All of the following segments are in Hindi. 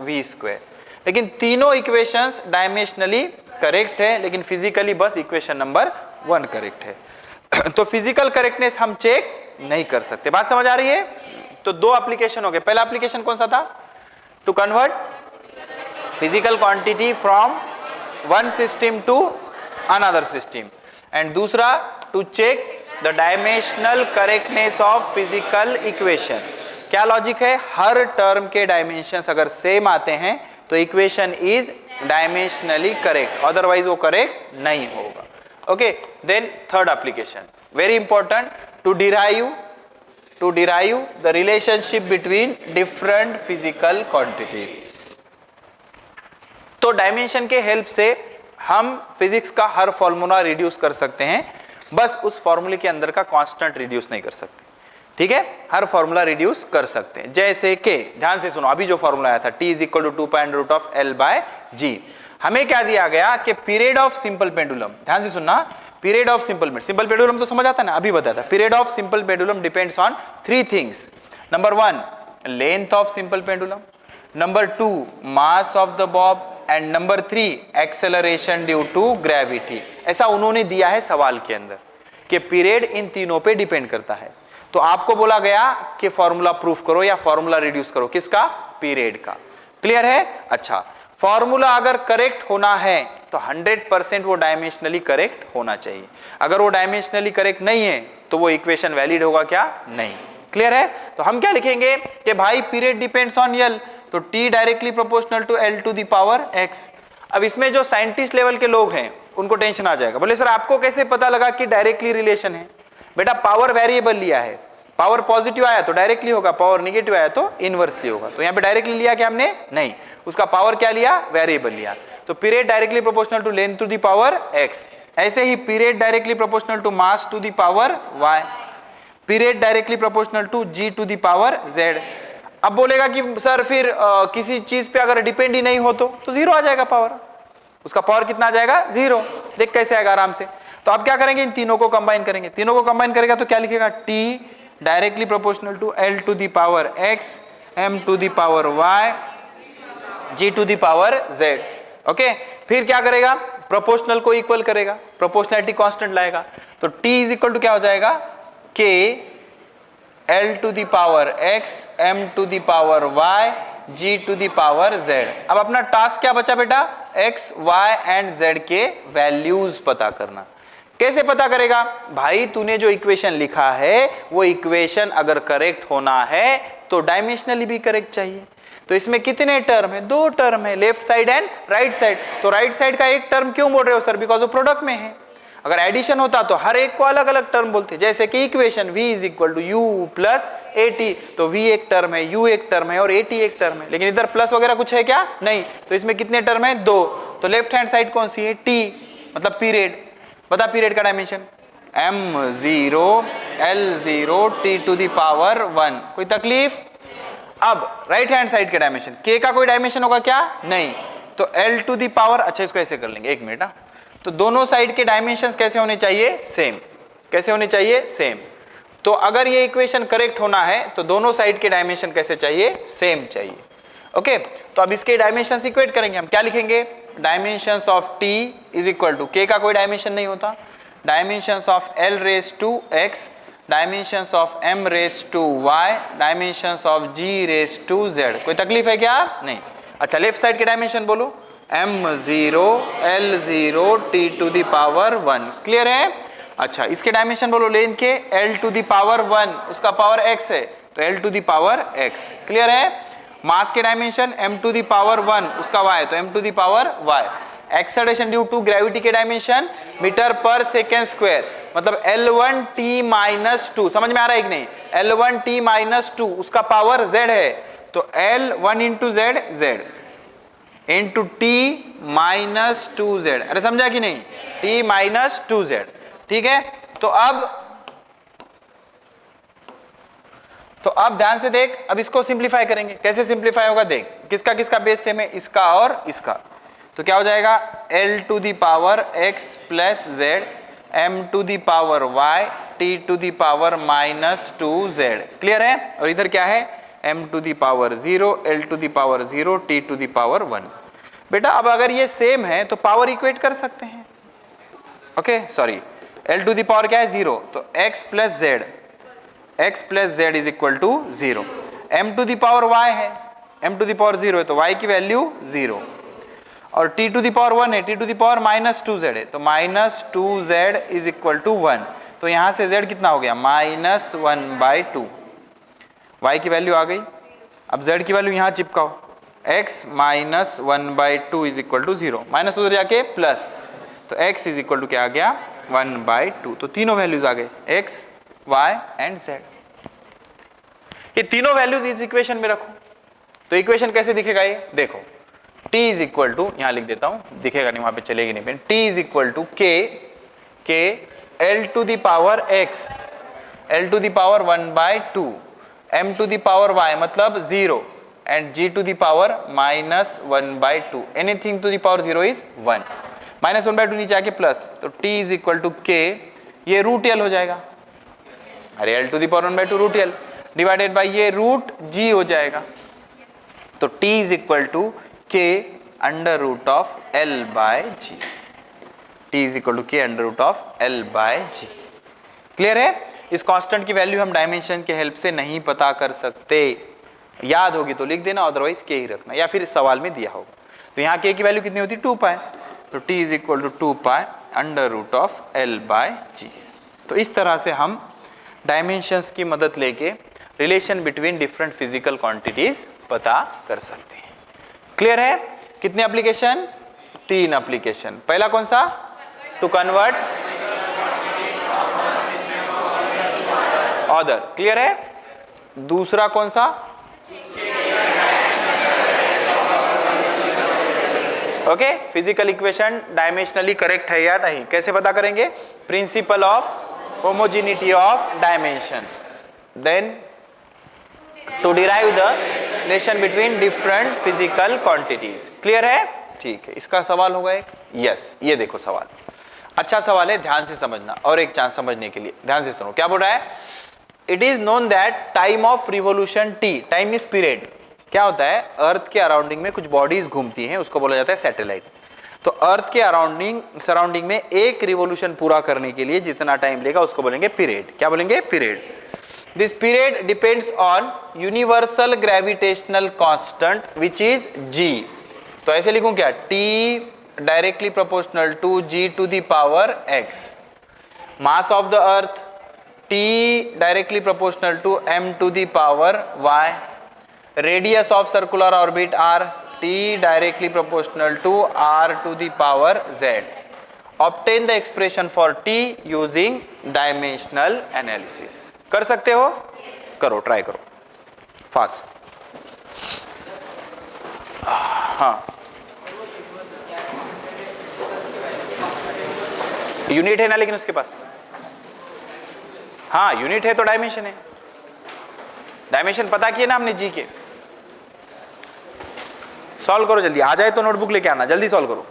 We square. लेकिन तीनों इक्वेशंस डायमेंशनली करेक्ट है, लेकिन फिजिकली बस इक्वेशन नंबर 1 करेक्ट है। तो फिजिकल करेक्टनेस हम चेक नहीं कर सकते। बात समझ आ रही है? तो दो एप्लीकेशन हो गए। पहला एप्लीकेशन कौन सा था? To convert physical quantity from one system to another system, and दूसरा to check the dimensional correctness of physical equation. क्या लॉजिक है? हर टर्म के डायमेंशंस अगर सेम आते हैं तो equation is dimensionally correct, otherwise वो करेक्ट नहीं होगा। Okay, then third application very important, to derive the relationship between different physical quantity. तो डायमेंशन के हेल्प से हम फिजिक्स का हर फॉर्मूला रिड्यूस कर सकते हैं, बस उस फॉर्मूले के अंदर का कांस्टेंट रिड्यूस नहीं कर सकते। ठीक है, हर फॉर्मूला रिड्यूस कर सकते हैं। जैसे कि ध्यान से सुनो, अभी जो फॉर्मूला आया था t is equal to 2.√L/g, हमें क्या दिया गया कि पीरियड ऑफ सिंपल पेंडुलम, ध्यान से सुनना, पीरियड ऑफ सिंपल पेंडुलम तो समझ आता है ना, अभी बताया था। Period of simple pendulum depends on 3 things. Number 1 length of simple pendulum, number 2 mass of the bob, and number 3 acceleration due to gravity. ऐसा उन्होंने दिया है सवाल के अंदर कि पीरियड इन तीनों पे डिपेंड करता है। तो आपको बोला गया कि फॉर्मूला प्रूफ करो या फॉर्मूला रिड्यूस करो, किसका? पीरियड का। क्लियर है? अच्छा, फॉर्मूला अगर करेक्ट होना है तो 100% वो डायमेंशनली करेक्ट होना चाहिए। अगर वो डायमेंशनली करेक्ट नहीं है तो वो इक्वेशन वैलिड होगा क्या? नहीं। क्लियर है? तो हम क्या लिखेंगे कि भाई पीरियड डिपेंड्स ऑन L, तो T directly proportional to L to the power x। अब इसमें जो साइंटिस्ट लेवल के लोग हैं उनको टेंशन आ जाएगा, बोले सर आपको कैसे पता लगा कि डायरेक्टली रिलेशन है? बेटा पावर वेरिएबल लिया है, पावर पॉजिटिव आया तो डायरेक्टली होगा, पावर निगेटिव आया तो इनवर्सली होगा। तो यहाँ पे डायरेक्टली लिया क्या हमने? नहीं, उसका पावर क्या लिया? वेरिएबल लिया। तो period directly proportional to length to the power x। ऐसे ही period directly proportional to mass to the power y, period directly proportional to g to the power z। अब बोलेगा कि सर फिर किसी चीज पे अगर डिपेंड ही नहीं हो तो जीरो आ जाएगा पावर, उसका पावर कितना आ जाएगा? 0। देख कैसे आएगा आराम से। तो अब क्या करेंगे? इन तीनों को कंबाइन करेंगे। तीनों को कंबाइन करेगा तो क्या लिखेगा? T directly proportional to L to the power x, M to the power y, G to the power z। Okay, फिर क्या करेगा? प्रोपोर्शनल को इक्वल करेगा, प्रोपोर्शनलिटी कांस्टेंट लाएगा। तो T इज इक्वल टू क्या हो जाएगा? K L to the power x, M to the power y, G to the power z। अब अपना टास्क क्या बचा बेटा? x, y एंड z के वैल्यूज पता करना। कैसे पता करेगा? भाई तूने जो इक्वेशन लिखा है वो इक्वेशन अगर करेक्ट होना है तो डायमेंशनली भी करेक्ट चाहिए। तो इसमें कितने टर्म है? 2 टर्म है, left side and right side. तो राइट साइड का एक टर्म क्यों बोल रहे हो सर? बिकॉज वो प्रोडक्ट में है। अगर एडिशन होता तो हर एक को अलग अलग टर्म बोलते, जैसे कि equation v is equal to u plus at, तो v एक टर्म है, u एक टर्म है और at एक टर्म है। लेकिन इधर प्लस वगैरह कुछ है क्या? नहीं। तो इसमें कितने टर्म है? 2। तो लेफ्ट हैंड साइड कौन सी है? t, मतलब पीरियड। बता पीरियड का dimension m0 L0 t to the power 1। कोई तकलीफ? अब राइट हैंड साइड के डायमेंशन, k का कोई डायमेंशन होगा क्या? नहीं। तो L टू द पावर, अच्छा इसको ऐसे कर लेंगे, एक मिनट। तो दोनों साइड के डायमेंशंस कैसे होने चाहिए? सेम। कैसे होने चाहिए? सेम। तो अगर ये इक्वेशन करेक्ट होना है तो दोनों साइड के डायमेंशन कैसे चाहिए? सेम चाहिए। ओके, तो अब इसके डायमेंशंस इक्वेट करेंगे हम। क्या लिखेंगे? Dimensions of t is equal to, k का कोई डायमेंशन नहीं होता, dimensions of L raise to x, dimensions of M raise to y, dimensions of G raise to z। कोई तकलीफ है क्या? नहीं। अच्छा, लेफ्ट साइड के डायमेंशन बोलो, m0 L0 t to the power 1। Clear है? अच्छा, इसके डायमेंशन बोलो, लेंथ के L टू द पावर 1, उसका पावर x है तो L to the power x। Clear है? मास के dimension m to the power 1, उसका y तो m to the power y। Acceleration due to gravity के dimension metre per second square, मतलब L1t-2। समझ में आ रहा है कि नहीं? L1t-2 उसका पावर z है, तो L1 into z, z into t-2z। अरे समझा कि नहीं? t-2z। ठीक है, तो अब ध्यान से देख, अब इसको सिंप्लीफाई करेंगे। कैसे सिंप्लीफाई होगा देख, किसका किसका बेस सेम है? इसका और इसका। तो क्या हो जाएगा? L to the power x plus z, M to the power y, t to the power -2z। Clear है? और इधर क्या है? m to the power 0, l to the power 0, t to the power 1। बेटा अब अगर ये सेम है तो पावर इक्वेट कर सकते हैं। Okay sorry, l to the power क्या है 0, तो x plus z is equal to 0। m to the power y है, m टू दी पावर 0 है तो y की वैल्यू 0, और t टू दी पावर 1 है, t to the power -2z है तो -2z इज इक्वल टू 1। तो यहां से z कितना हो गया -1/2, y की वैल्यू आ गई। अब z की वैल्यू यहां चिपकाओ, x -1/2 is equal to 0, minus उधर जाके प्लस, तो x इज इक्वल टू क्या आ गया 1/2। तो तीनों वैल्यूज आ गए x, y एंड z। ये तीनों वैल्यूज इस इक्वेशन में रखो तो इक्वेशन कैसे दिखेगा ये देखो, t इज इक्वल टू, यहां लिख देता हूं, दिखेगा नहीं वहां पे, चलेगी नहीं pen, t is equal to k l to the power x, l to the power 1/2, m to the power y मतलब 0 and g to the power -1/2, anything to the power 0 is 1, -1/2 नीचे आके प्लस, तो t is equal to k, ये रूट l हो जाएगा, अरे l to the power 1/2 root l divided by ये रूट g हो जाएगा, तो t is equal to k under root of l/g, t is equal to k under root of l/g। Clear है? इस कांस्टेंट की वैल्यू हम डायमेंशन के हेल्प से नहीं पता कर सकते, याद होगी तो लिख देना, अदरवाइज k ही रखना, या फिर सवाल में दिया होगा। तो यहाँ k की वैल्यू कितनी होती है 2π, तो t is equal to 2π under root of l/g। तो इस तरह से हम डायमेंशंस की मदद लेके relation between different physical quantities पता कर सकते हैं। क्लियर है? कितने एप्लीकेशन? 3 एप्लीकेशन। पहला कौन सा? टू कन्वर्ट ऑर्डर, क्लियर है? दूसरा कौन सा? Okay, physical equation dimensionally correct है या नहीं, कैसे पता करेंगे? Principle of homogeneity of dimension, then to derive the relation between different physical quantities. Clear है? ठीक है, इसका सवाल होगा एक, यस, ये देखो सवाल अच्छा सवाल है, ध्यान से समझना, और एक चांस समझने के लिए ध्यान से सुनो। क्या बोल रहा है? It is known that time of revolution T, time is period. क्या होता है, अर्थ के अराउंडिंग में कुछ बॉडीज घूमती हैं, उसको बोला जाता है सैटेलाइट। तो अर्थ के सराउंडिंग में एक रिवोल्यूशन पूरा करने के लिए जितना टाइम लेगा उसको बोलेंगे पीरियड। क्या बोलेंगे? Period. This period depends on universal gravitational constant which is g। तो ऐसे लिखूं क्या? t directly proportional to g to the power x। Mass of the earth t directly proportional to m to the power y। Radius of circular orbit r t directly proportional to r to the power z। Obtain the expression for t using dimensional analysis. कर सकते हो? करो, ट्राई करो फास्ट। हाँ, यूनिट है ना लेकिन उसके पास, हाँ यूनिट है तो डायमेंशन है। डायमेंशन पता किए ना हमने जी के। सॉल्व करो जल्दी, आ जाए तो नोटबुक लेके आना, जल्दी सॉल्व करो।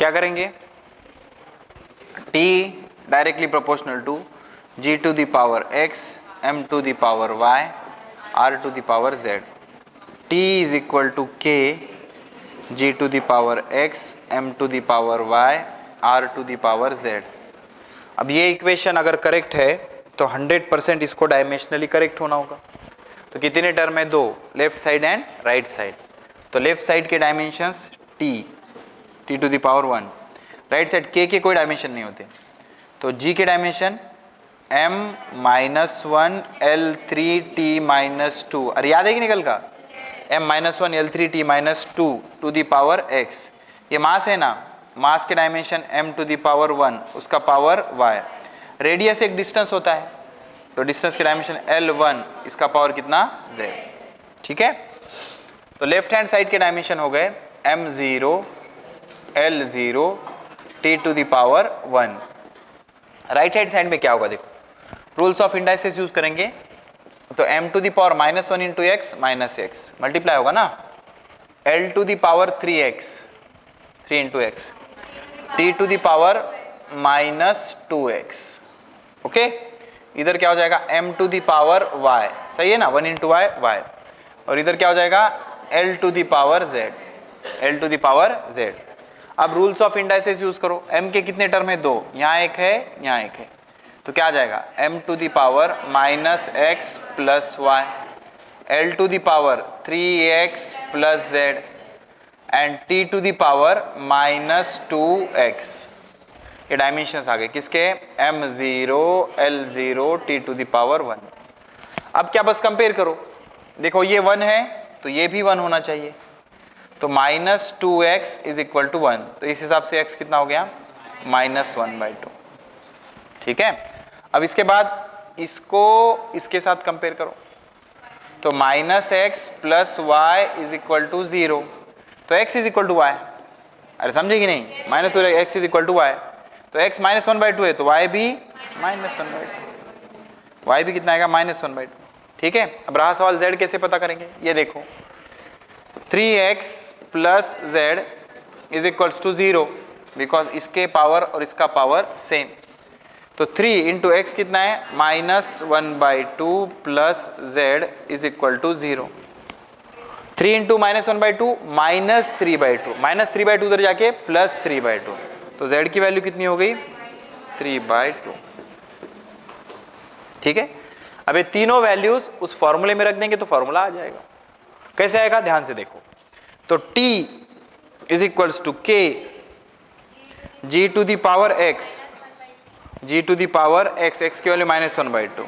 क्या करेंगे, t directly proportional to g to the power x m to the power y r to the power z, t is equal to k g to the power x m to the power y r to the power z। अब ये इक्वेशन अगर करेक्ट है तो 100% इसको डायमेंशनली करेक्ट होना होगा। तो कितने टर्म है, दो, left side and right side. तो लेफ्ट साइड के dimensions t to the power 1, right side k के कोई डायमेंशन नहीं होते। तो g के dimension m minus 1 L3t minus 2, अरे याद है कि निकल का, m minus 1 L3t minus 2 to the power x। ये मास है ना, मास के dimension m to the power 1, उसका पावर y। रेडियस एक डिस्टेंस होता है, तो डिस्टेंस के डायमेंशन L1, इसका पावर कितना, z। ठीक है, तो लेफ्ट हैंड साइड के डायमेंशन हो गए m0 L0 t to the power 1। Right hand side में क्या होगा, देखो रूल्स ऑफ इंडाइसेस यूज करेंगे। तो m to the power -1 into x minus x multiply होगा ना, L to the power 3x 3 into x, t to the power -2x। Okay, इधर क्या हो जाएगा m to the power y, सही है ना, 1 इंटू y y, और इधर क्या हो जाएगा L to the power z, L to the power z। अब रूल्स ऑफ इंडाइसेस यूज करो, m के कितने टर्म है, दो, यहाँ एक है यहाँ एक है, तो क्या आ जाएगा m to the power -x plus y, L to the power 3x plus z and t to the power -2x। ये डायमेंशंस आ गए किसके, m0 L0 t to the power 1। अब क्या बस कंपेयर करो, देखो ये 1 है तो ये भी 1 होना चाहिए, तो -2x इज इक्वल टू 1, तो इस हिसाब से x कितना हो गया, -1/2। ठीक है, अब इसके बाद इसको इसके साथ कंपेयर करो, तो -x plus y is equal to 0, तो x is equal to y, अरे समझे कि नहीं, -2x is equal to y, तो x -1/2 है तो y भी -1/2, y भी कितना आएगा, -1/2। ठीक है, अब रहा सवाल z कैसे पता करेंगे, ये देखो 3x plus z is equals to 0, because इसके पावर और इसका पावर सेम। तो 3 इंटू एक्स कितना है, -1/2 plus z is equal to 0। 3 into -1/2 -3/2, -3/2 उधर जाके +3/2, तो z की वैल्यू कितनी हो गई, 3/2। ठीक है, अब ये तीनों वैल्यूज उस फॉर्मूले में रख देंगे तो फॉर्मूला आ जाएगा। कैसे आएगा, ध्यान से देखो, तो t is equals to k g to the power x, g to the power x, x की value -1/2,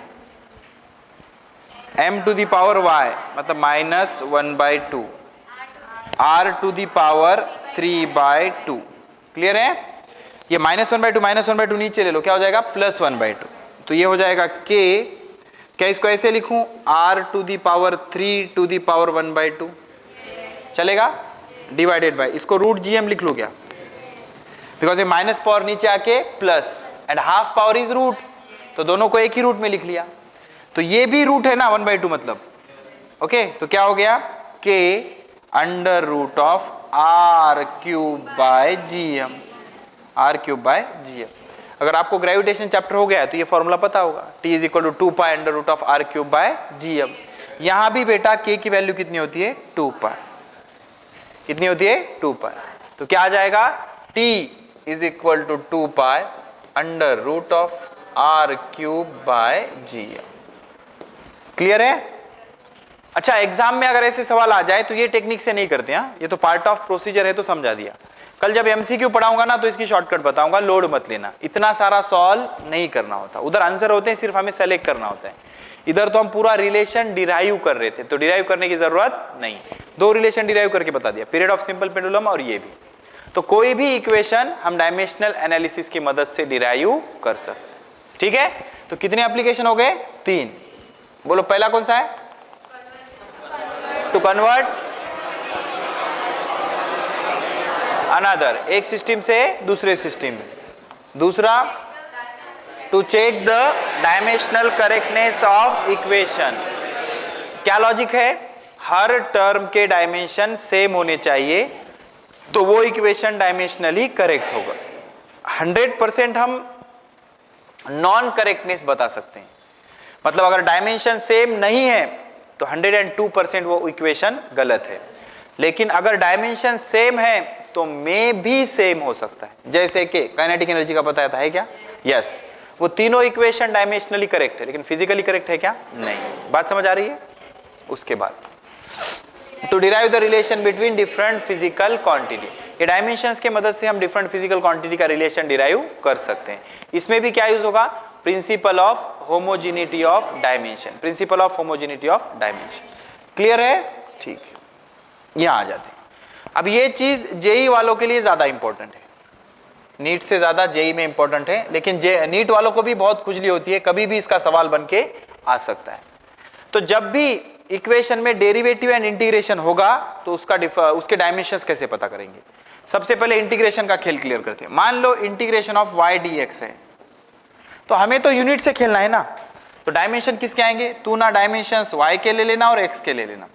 m to the power y मतलब -1/2, r to the power 3/2। Clear है, ये -1/2 नीचे ले लो, क्या हो जाएगा, +1/2, तो ये हो जाएगा k, क्या इसको ऐसे लिखूं, r to the power 3 to the power 1/2 चलेगा, डिवाइडेड बाय, इसको √gm लिख लो क्या, बिकॉज ये माइनस पावर नीचे आके plus and half power is root, तो दोनों को एक ही रूट में लिख लिया, तो ये भी रूट है ना 1/2 मतलब, ओके, तो क्या हो गया, k √r³ bye gm, r³/gm। अगर आपको ग्रेविटेशन चैप्टर हो गया है तो ये फॉर्मूला पता होगा, t is equal to 2π √r³/gm। यहां भी बेटा k की वैल्यू कितनी होती है, 2π, कितनी होती है, 2π, तो क्या आ जाएगा, t is equal to 2π √r³/gm। Clear है। अच्छा, एग्जाम में अगर ऐसे सवाल आ जाए तो ये टेक्निक से नहीं करते हैं, ये तो पार्ट ऑफ प्रोसीजर है, तो समझा दिया। कल जब एमसीक्यू पढ़ाऊंगा ना तो इसकी शॉर्टकट बताऊंगा, लोड मत लेना, इतना सारा सॉल्व नहीं करना होता, उधर आंसर होते हैं, सिर्फ हमें सेलेक्ट करना होता है। इधर तो हम पूरा रिलेशन डिराइव कर रहे थे, तो डिराइव करने की जरूरत नहीं, 2 रिलेशन डिराइव करके बता दिया, पीरियड ऑफ सिंपल पेंडुलम और ये भी। तो कोई भी इक्वेशन हम डायमेंशनल एनालिसिस की मदद से डिराइव कर सकते। ठीक है, तो कितने एप्लीकेशन हो गए, 3, बोलो पहला कौन सा है, टू कन्वर्ट अनदर, एक सिस्टम से दूसरे सिस्टम में, दूसरा to check the dimensional correctness of equation. क्या लॉजिक है, हर टर्म के डायमेंशन सेम होने चाहिए तो वो इक्वेशन डायमेंशनली करेक्ट होगा। 100% हम नॉन करेक्टनेस बता सकते हैं, मतलब अगर डायमेंशन सेम नहीं है तो 102% वो इक्वेशन गलत है। लेकिन अगर डायमेंशन सेम है तो मे भी सेम हो सकता है। जैसे कि काइनेटिक एनर्जी का बताया था, है क्या? यस, वो तीनों इक्वेशन डायमेंशनली करेक्ट है, लेकिन फिजिकली करेक्ट है क्या? नहीं। बात समझ आ रही है? उसके बाद to derive the relation between different physical quantity, ये डायमेंशंस के मदद से हम डिफरेंट फिजिकल क्वांटिटी का रिलेशन डिराइव कर सकते हैं। इसमें भी क्या यूज होगा? Principle of homogeneity of dimension, principle of homogeneity of dimension. Clear है? ठीक है, यहां आ जाते हैं। अब ये चीज जेई वालों के लिए ज्यादा इंपॉर्टेंट है, नीट से ज्यादा जेई में इंपॉर्टेंट है, लेकिन नीट वालों को भी बहुत खुजली होती है, कभी भी इसका सवाल बन के आ सकता है। तो जब भी इक्वेशन में डेरिवेटिव एंड इंटीग्रेशन होगा तो उसके डायमेंशंस कैसे पता करेंगे? सबसे पहले इंटीग्रेशन का खेल क्लियर करते हैं। मान लो इंटीग्रेशन ऑफ y dx है, तो हमें तो यूनिट से खेलना है ना, तो डायमेंशन किसके आएंगे? तू ना डायमेंशंस y के ले लेना और x के ले लेना।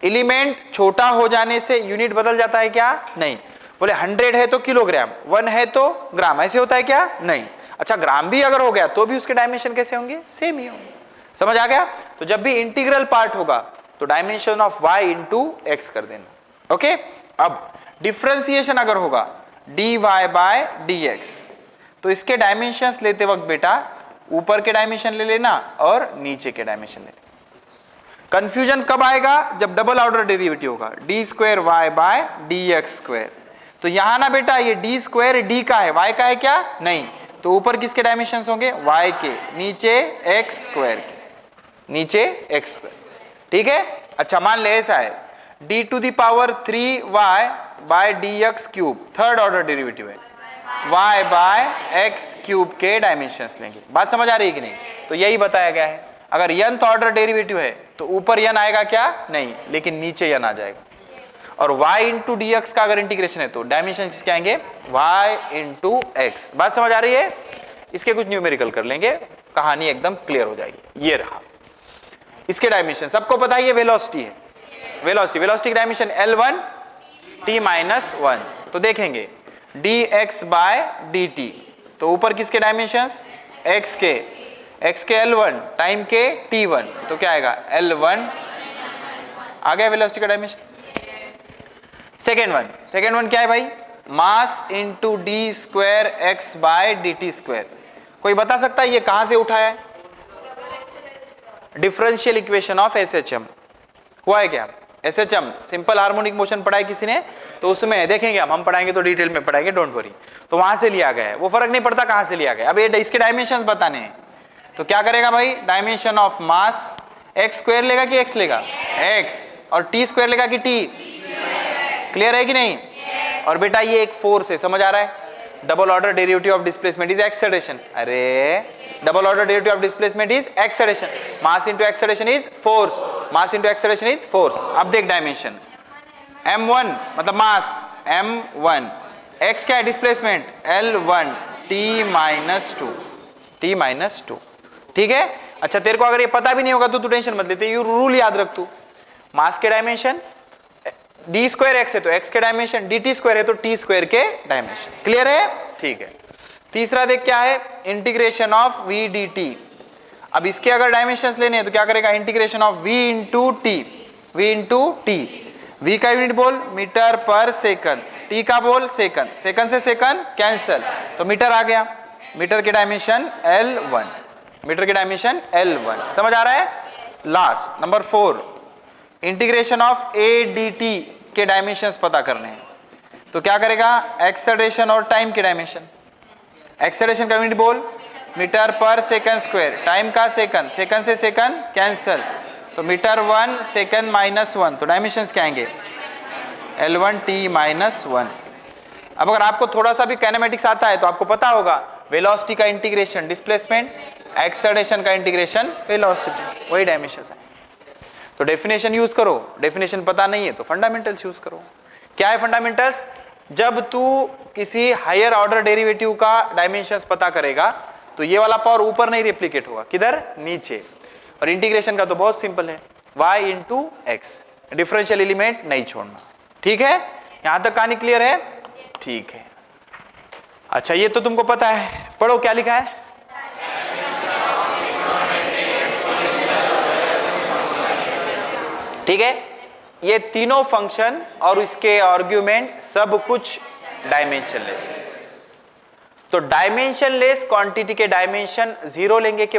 एलिमेंट छोटा हो जाने से यूनिट बदल जाता है क्या? नहीं। बोले 100 है तो किलोग्राम, 1 है तो ग्राम, ऐसे होता है क्या? नहीं। अच्छा, ग्राम भी अगर हो गया तो भी उसके डायमेंशन कैसे होंगे? सेम ही होंगे। समझ आ गया? तो जब भी इंटीग्रल पार्ट होगा तो dimension of y into x कर देना। ओके, अब डिफरेंशिएशन अगर होगा dy बाय dx, तो इसके डायमेंशंस लेते वक्त बेटा ऊपर के डायमेंशन ले लेना और नीचे के डायमेंशन ले लेना। कंफ्यूजन कब आएगा? जब डबल ऑर्डर डेरिवेटिव होगा, d square y by d x square. तो यहां ना बेटा ये डी स्क्वायर डी का है, वाई का है क्या? नहीं। तो ऊपर किसके डायमेंशंस होंगे? वाई के, नीचे एक्स स्क्वायर के, नीचे एक्स स्क्वायर। ठीक है? अच्छा, मान ले ऐसा है d to the power 3y by d x cube, third order derivative है, y बाय एक्स क्यूब के डायमेंशंस लेंगे। बात समझ आ रही है कि नहीं? तो यही बताया गया है। अगर nth ऑर्डर डेरिवेटिव है तो ऊपर n आएगा क्या? नहीं, लेकिन नीचे n आ जाएगा। और y इंटू डी एक्स का अगर इंटीग्रेशन है तो डायमेंशन किसके आएंगे? y into x. बात समझ आ रही है? इसके कुछ न्यूमेरिकल कर लेंगे, कहानी एकदम क्लियर हो जाएगी। ये रहा इसके डायमेंशन, सबको पता है ये वेलोसिटी है, वेलोसिटी की डायमेंशन L1 t माइनस 1। तो देखेंगे dx बाय dt, तो ऊपर किसके डायमेंशंस? x के L1, टाइम के t1, तो क्या आएगा? L1 आ गया वेलोसिटी का डायमेंशन। सेकेंड वन क्या है भाई? Mass into d square x by d t square. कोई बता सकता है ये कहां से उठाया है? डिफरेंशियल इक्वेशन ऑफ SHM हुआ है क्या? SHM सिंपल हार्मोनिक मोशन पढ़ा है किसी ने? तो उसमें देखेंगे हम पढ़ाएंगे तो डिटेल में पढ़ाएंगे, डोंट वरी। तो वहां से लिया गया है, वो फर्क नहीं पड़ता कहां से लिया गया। अब ये इसके डायमेंशंस बताने हैं, तो क्या करेगा भाई? Dimension of mass x square लेगा कि एक्स लेगा? एक्स, और टी स्क्वायर लेगा कि टी? क्लियर है कि नहीं? और बेटा ये एक फोर्स है, समझ आ रहा है? Double order derivative of displacement is acceleration. अरे double order derivative of displacement is acceleration, mass into acceleration is force, mass into acceleration is force. अब देख डायमेंशन m1 मतलब मास m1, x क्या है? Displacement L1 t minus 2। ठीक है? अच्छा, तेरे को अगर ये पता भी नहीं होगा तो तू टेंशन मत लेते, ये रूल याद रख तू। मास के डायमेंशन डी स्क्वायर एक्स है तो एक्स के डायमेंशन, डी टी स्क्वायर है तो टी स्क्वायर के डायमेंशन। क्लियर है? ठीक है। तीसरा देख क्या है? Integration of v d t. अब इसके अगर डायमेंशंस लेने हैं तो क्या करेगा? Integration of v into t. v का यूनिट बोल मीटर पर सेकंड, t का बोल सेकंड, सेकंड से सेकंड कैंसल, तो मीटर आ गया। मीटर के डायमेंशन L1, मीटर के डायमेंशन L1। समझ आ रहा है? Last number 4, integration of a dt के डायमेंशंस पता करने हैं, तो क्या करेगा? एक्सेलरेशन और टाइम के डायमेंशन। एक्सेलरेशन का यूनिट बोल metre per second square, time का सेकंड, सेकंड से सेकंड कैंसल, तो मीटर 1 सेकंड माइनस 1, तो डायमेंशंस क्या आएंगे? L1 t minus 1। अब अगर आपको थोड़ा सा भी काइनेमेटिक्स आता है तो आपको पता होगा वेलोसिटी का इंटीग्रेशन डिस्प्लेसमेंट, एक्सेलरेशन का इंटीग्रेशन वेलोसिटी, वही डायमेंशंस है। तो डेफिनेशन यूज करो, डेफिनेशन पता नहीं है तो फंडामेंटल्स यूज करो। क्या है फंडामेंटल्स? जब तू किसी हायर ऑर्डर डेरिवेटिव का डायमेंशंस पता करेगा तो ये वाला पावर ऊपर नहीं रेप्लिकेट होगा, किधर? नीचे। और इंटीग्रेशन का तो बहुत सिंपल है, y into x, differential element नहीं छोड़ना। ठीक है? यहां तक कहानी क्लियर है? ठीक है। अच्छा ये तो तुमको पता है, पढ़ो क्या लिखा है। ठीक है, ये तीनों फंक्शन और इसके आर्ग्यूमेंट सब कुछ डायमेंशनलेस। तो डायमेंशनलेस क्वांटिटी के डायमेंशन 0 लेंगे कि